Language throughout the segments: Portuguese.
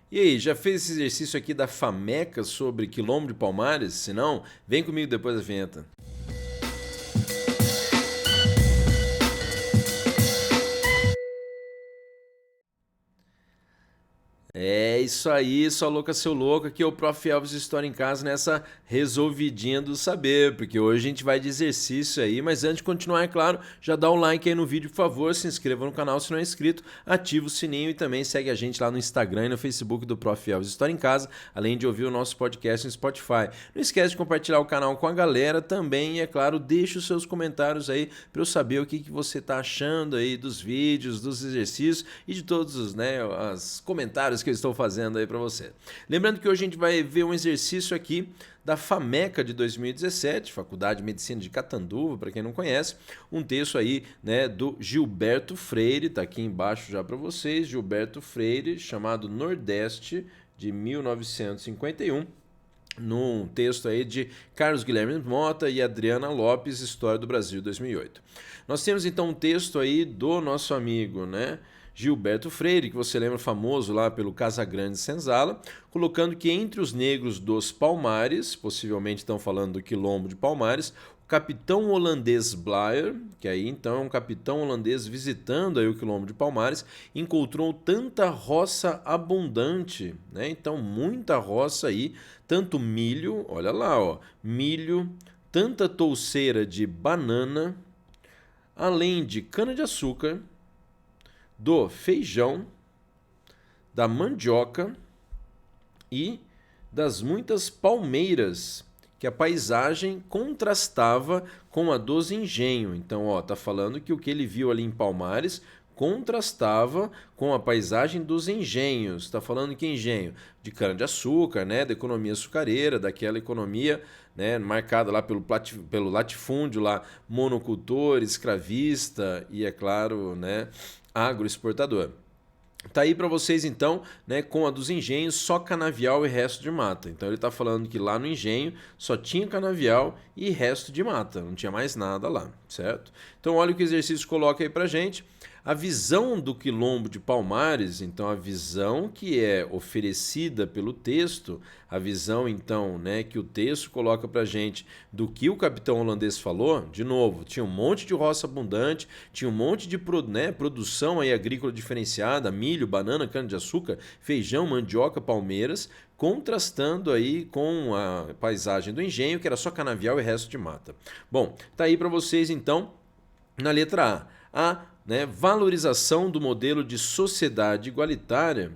E aí, já fez esse exercício aqui da Fameca sobre Quilombo de Palmares? Se não, vem comigo depois da vinheta. É isso aí, sua louca, seu louco. Aqui é o Prof. Elvis História em Casa nessa resolvidinha do saber, porque hoje a gente vai de exercício aí, mas antes de continuar, é claro, já dá um like aí no vídeo, por favor, se inscreva no canal se não é inscrito, ativa o sininho e também segue a gente lá no Instagram e no Facebook do Prof. Elvis História em Casa, além de ouvir o nosso podcast no Spotify. Não esquece de compartilhar o canal com a galera também e, é claro, deixe os seus comentários aí para eu saber o que você está achando aí dos vídeos, dos exercícios e de todos os, os comentários que eu estou fazendo aí para você. Lembrando que hoje a gente vai ver um exercício aqui da Fameca de 2017, Faculdade de Medicina de Catanduva, para quem não conhece, um texto aí, do Gilberto Freire, tá aqui embaixo já para vocês, Gilberto Freire, chamado Nordeste, de 1951. Num texto aí de Carlos Guilherme Mota e Adriana Lopes, História do Brasil 2008. Nós temos então um texto aí do nosso amigo, Gilberto Freire, que você lembra famoso lá pelo Casagrande Senzala, colocando que entre os negros dos Palmares, possivelmente estão falando do Quilombo de Palmares, o capitão holandês Blair, que aí então é um capitão holandês visitando aí o Quilombo de Palmares, encontrou tanta roça abundante, então muita roça aí, tanto milho, olha lá, milho, tanta touceira de banana, além de cana-de-açúcar, do feijão, da mandioca e das muitas palmeiras, que a paisagem contrastava com a dos engenho. Então, tá falando que o que ele viu ali em Palmares contrastava com a paisagem dos engenhos. Está falando que engenho de cana-de-açúcar, da economia açucareira, daquela economia marcada lá pelo latifúndio, lá, monocultor, escravista e, é claro, agroexportador. Tá aí para vocês então, com a dos engenhos, só canavial e resto de mata. Então ele está falando que lá no engenho só tinha canavial e resto de mata, não tinha mais nada lá, certo? Então olha o que o exercício coloca aí para gente. A visão do Quilombo de Palmares, então a visão que é oferecida pelo texto, a visão então que o texto coloca para gente do que o capitão holandês falou, de novo, tinha um monte de roça abundante, tinha um monte de produção aí agrícola diferenciada, milho, banana, cana-de-açúcar, feijão, mandioca, palmeiras, contrastando aí com a paisagem do engenho, que era só canavial e resto de mata. Bom, tá aí para vocês então, na letra A, valorização do modelo de sociedade igualitária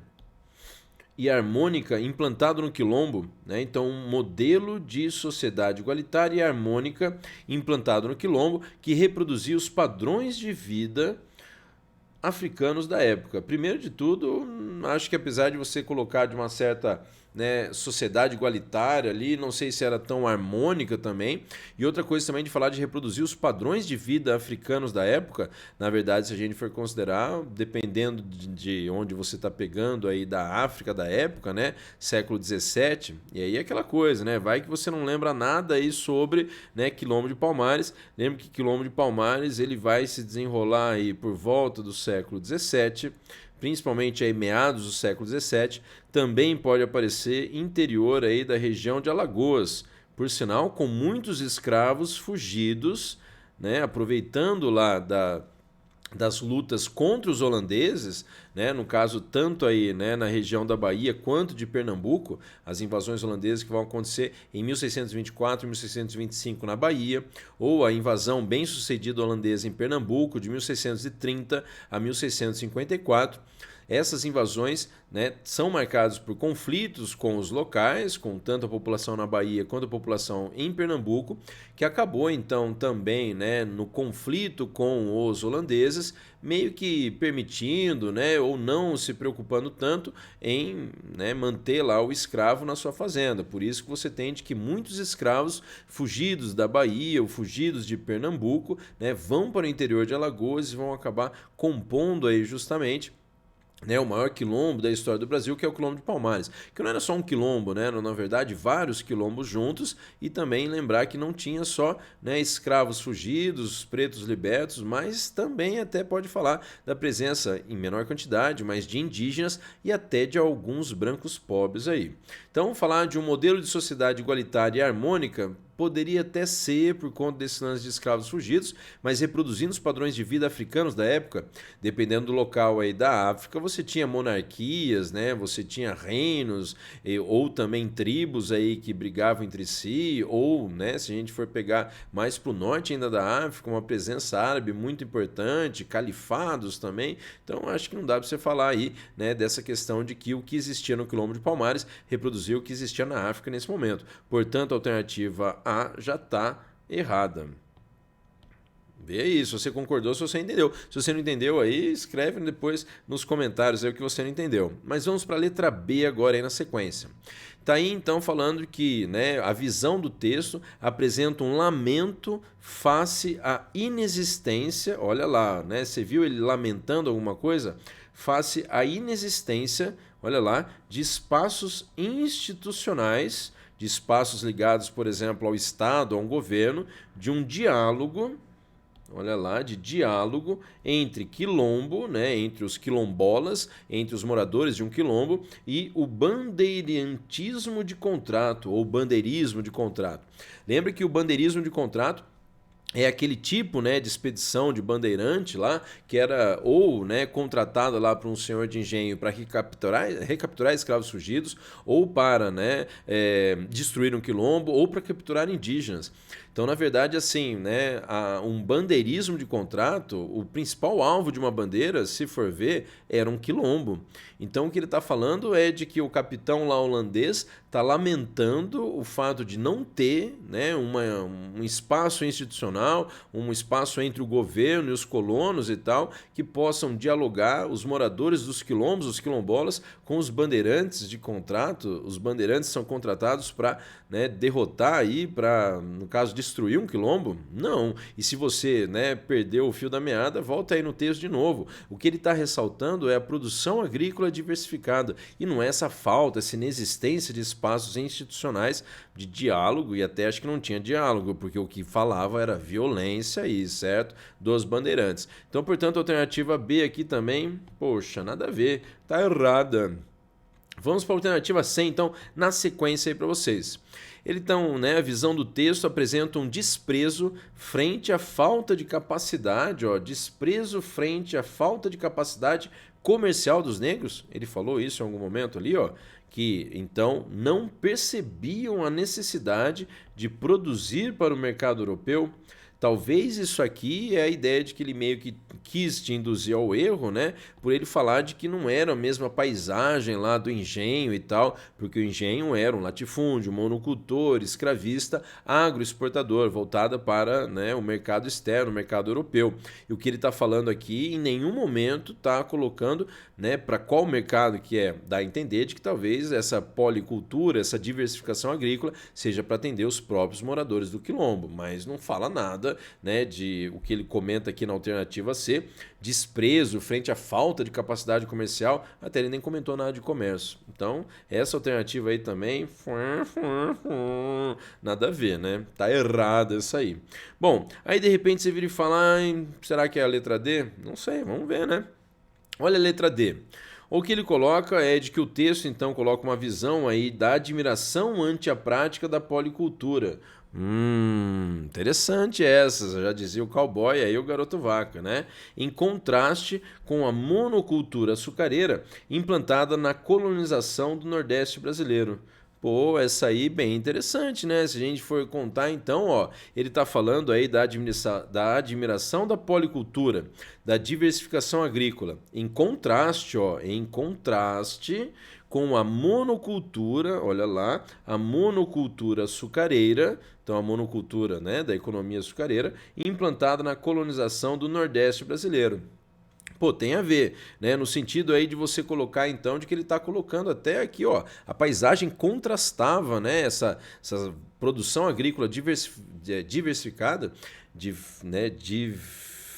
e harmônica implantado no Quilombo. Então, um modelo de sociedade igualitária e harmônica implantado no Quilombo que reproduzia os padrões de vida africanos da época. Primeiro de tudo, acho que apesar de você colocar de uma certa sociedade igualitária ali, não sei se era tão harmônica também. E outra coisa também de falar de reproduzir os padrões de vida africanos da época, na verdade, se a gente for considerar, dependendo de onde você está pegando aí da África da época, século XVII, e aí é aquela coisa, vai que você não lembra nada aí sobre Quilombo de Palmares. Lembra que Quilombo de Palmares ele vai se desenrolar aí por volta do século XVII, principalmente aí meados do século XVII, também pode aparecer interior aí da região de Alagoas, por sinal, com muitos escravos fugidos, aproveitando lá das lutas contra os holandeses, no caso tanto aí na região da Bahia quanto de Pernambuco, as invasões holandesas que vão acontecer em 1624 e 1625 na Bahia, ou a invasão bem sucedida holandesa em Pernambuco de 1630 a 1654. Essas invasões são marcadas por conflitos com os locais, com tanto a população na Bahia quanto a população em Pernambuco, que acabou então também no conflito com os holandeses, meio que permitindo ou não se preocupando tanto em manter lá o escravo na sua fazenda. Por isso que você tem de que muitos escravos fugidos da Bahia ou fugidos de Pernambuco vão para o interior de Alagoas e vão acabar compondo aí justamente né, o maior quilombo da história do Brasil, que é o Quilombo de Palmares, que não era só um quilombo, né, eram, na verdade, vários quilombos juntos, e também lembrar que não tinha só, né, escravos fugidos, pretos libertos, mas também até pode falar da presença, em menor quantidade, mas de indígenas e até de alguns brancos pobres aí. Então, falar de um modelo de sociedade igualitária e harmônica poderia até ser por conta desses lances de escravos fugidos, mas reproduzindo os padrões de vida africanos da época, dependendo do local aí da África, você tinha monarquias, né? Você tinha reinos, ou também tribos aí que brigavam entre si, ou, né, se a gente for pegar mais para o norte ainda da África, uma presença árabe muito importante, califados também. Então, acho que não dá para você falar aí, né, dessa questão de que o que existia no Quilombo de Palmares reproduziu o que existia na África nesse momento. Portanto, a alternativa A já está errada. Vê aí, se você concordou, se você entendeu. Se você não entendeu aí, escreve depois nos comentários aí o que você não entendeu. Mas vamos para a letra B agora aí na sequência. Está aí então falando que, né, a visão do texto apresenta um lamento face à inexistência, olha lá, né, você viu ele lamentando alguma coisa? Face à inexistência, olha lá, de espaços institucionais, de espaços ligados, por exemplo, ao Estado, a um governo, de um diálogo, olha lá, de diálogo entre quilombo, né, entre os quilombolas, entre os moradores de um quilombo e o bandeirantismo de contrato ou bandeirismo de contrato. Lembra que o bandeirismo de contrato é aquele tipo, né, de expedição de bandeirante lá, que era ou, né, contratada lá por um senhor de engenho para recapturar escravos fugidos, ou para, né, destruir um quilombo, ou para capturar indígenas. Então, na verdade, assim, né, um bandeirismo de contrato, o principal alvo de uma bandeira, se for ver, era um quilombo. Então, o que ele está falando é de que o capitão lá holandês está lamentando o fato de não ter, né, um espaço institucional, um espaço entre o governo e os colonos e tal, que possam dialogar os moradores dos quilombos, os quilombolas, com os bandeirantes de contrato. Os bandeirantes são contratados para, né, derrotar aí, para, no caso, destruir um quilombo? Não. E se você, né, perdeu o fio da meada, volta aí no texto de novo. O que ele está ressaltando é a produção agrícola diversificada, e não é essa falta, essa inexistência de espaços institucionais de diálogo, e até acho que não tinha diálogo, porque o que falava era violência aí, certo? Dos bandeirantes. Então, portanto, a alternativa B aqui também, poxa, nada a ver, tá errada. Vamos para a alternativa C, então, na sequência aí para vocês. Ele, então, né, a visão do texto apresenta um desprezo frente à falta de capacidade, ó, desprezo frente à falta de capacidade comercial dos negros. Ele falou isso em algum momento ali, ó, que então não percebiam a necessidade de produzir para o mercado europeu. Talvez isso aqui é a ideia de que ele meio que quis te induzir ao erro, né? Por ele falar de que não era a mesma paisagem lá do engenho e tal, porque o engenho era um latifúndio, monocultor, escravista, agroexportador, voltada para, né, o mercado externo, o mercado europeu. E o que ele está falando aqui, em nenhum momento está colocando, né, para qual mercado que é. Dá a entender de que talvez essa policultura, essa diversificação agrícola, seja para atender os próprios moradores do quilombo, mas não fala nada, né, de o que ele comenta aqui na alternativa C, desprezo frente à falta de capacidade comercial, até ele nem comentou nada de comércio. Então, essa alternativa aí também, nada a ver, né? Tá errado isso aí. Bom, aí de repente você vira e fala, será que é a letra D? Não sei, vamos ver, né? Olha a letra D. O que ele coloca é de que o texto, então, coloca uma visão aí da admiração ante a prática da policultura. Interessante essa, já dizia o cowboy aí o garoto vaca, né? Em contraste com a monocultura açucareira implantada na colonização do Nordeste brasileiro. Pô, essa aí bem interessante, né? Se a gente for contar, então, ó, ele está falando aí da admiração da policultura, da diversificação agrícola, em contraste, ó, em contraste com a monocultura, olha lá, a monocultura açucareira, então a monocultura, né, da economia açucareira, implantada na colonização do Nordeste brasileiro. Pô, tem a ver, né? No sentido aí de você colocar, então, de que ele está colocando até aqui, ó, a paisagem contrastava, né? Essa produção agrícola diversificada, né?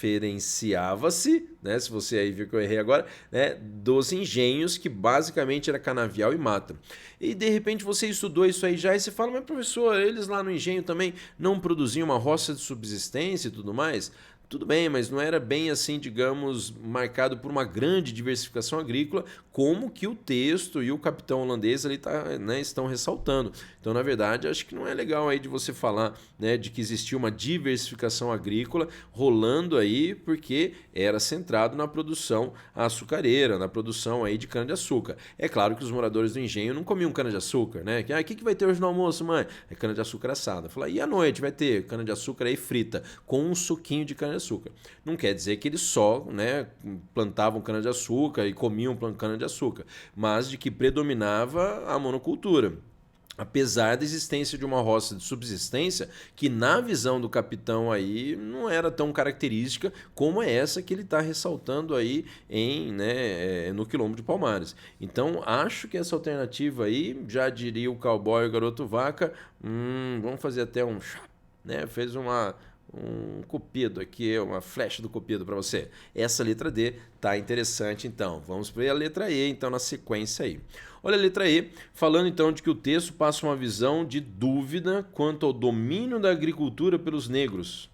diferenciava-se, né, se você aí viu que eu errei agora, né, dos engenhos, que basicamente era canavial e mata. E de repente você estudou isso aí já e você fala, mas professor, eles lá no engenho também não produziam uma roça de subsistência e tudo mais? Tudo bem, mas não era bem assim, digamos, marcado por uma grande diversificação agrícola, como que o texto e o capitão holandês ali né, estão ressaltando. Então, na verdade, acho que não é legal aí de você falar, né, de que existia uma diversificação agrícola rolando aí, porque era centrado na produção açucareira, na produção aí de cana-de-açúcar. É claro que os moradores do engenho não comiam cana-de-açúcar, né? O que vai ter hoje no almoço, mãe? É cana-de-açúcar assada. Fala, e à noite vai ter cana-de-açúcar aí frita, com um suquinho de cana-de-açúcar. Não quer dizer que eles só, né, plantavam cana-de-açúcar e comiam cana-de-açúcar, mas de que predominava a monocultura. Apesar da existência de uma roça de subsistência que, na visão do capitão aí, não era tão característica como é essa que ele está ressaltando aí no Quilombo de Palmares. Então, acho que essa alternativa aí, já diria o cowboy e o garoto vaca, vamos fazer até um... né? Fez um cupido aqui, uma flecha do cupido para você. Essa letra D tá interessante, então. Vamos para a letra E, então, na sequência aí. Olha a letra E, falando então de que o texto passa uma visão de dúvida quanto ao domínio da agricultura pelos negros,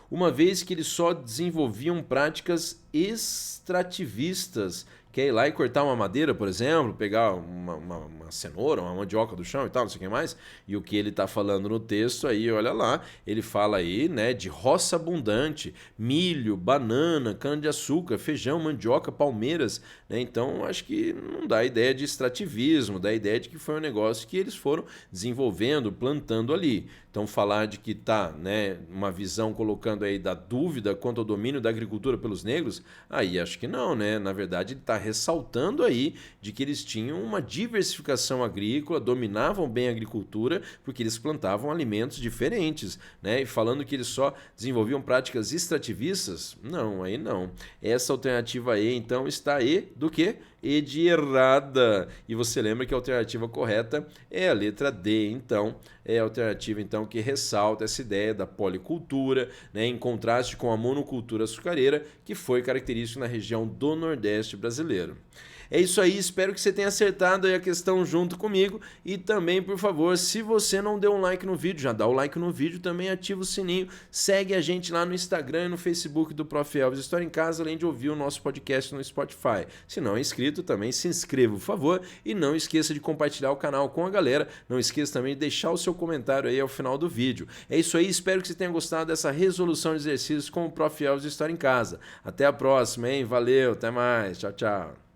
uma vez que eles só desenvolviam práticas extrativistas, que é ir lá e cortar uma madeira, por exemplo, pegar uma cenoura, uma mandioca do chão e tal, não sei o que mais. E o que ele está falando no texto aí, olha lá, ele fala aí, né, de roça abundante, milho, banana, cana-de-açúcar, feijão, mandioca, palmeiras, né? Então, acho que não dá ideia de extrativismo, dá ideia de que foi um negócio que eles foram desenvolvendo, plantando ali. Então, falar de que tá, né, uma visão colocando aí da dúvida quanto ao domínio da agricultura pelos negros, aí acho que não, né? Na verdade, ele está ressaltando aí de que eles tinham uma diversificação agrícola, dominavam bem a agricultura, porque eles plantavam alimentos diferentes, né? E falando que eles só desenvolviam práticas extrativistas, não, aí não. Essa alternativa E, então, está E do quê? E de errada. E você lembra que a alternativa correta é a letra D, então, é a alternativa então que ressalta essa ideia da policultura, né, em contraste com a monocultura açucareira, que foi característica na região do Nordeste brasileiro. É isso aí, espero que você tenha acertado aí a questão junto comigo e também, por favor, se você não deu um like no vídeo, já dá o like no vídeo, também ativa o sininho, segue a gente lá no Instagram e no Facebook do Prof. Elvis História em Casa, além de ouvir o nosso podcast no Spotify. Se não é inscrito, também se inscreva, por favor, e não esqueça de compartilhar o canal com a galera, não esqueça também de deixar o seu comentário aí ao final do vídeo. É isso aí, espero que você tenha gostado dessa resolução de exercícios com o Prof. Elvis História em Casa. Até a próxima, hein? Valeu, até mais, tchau, tchau.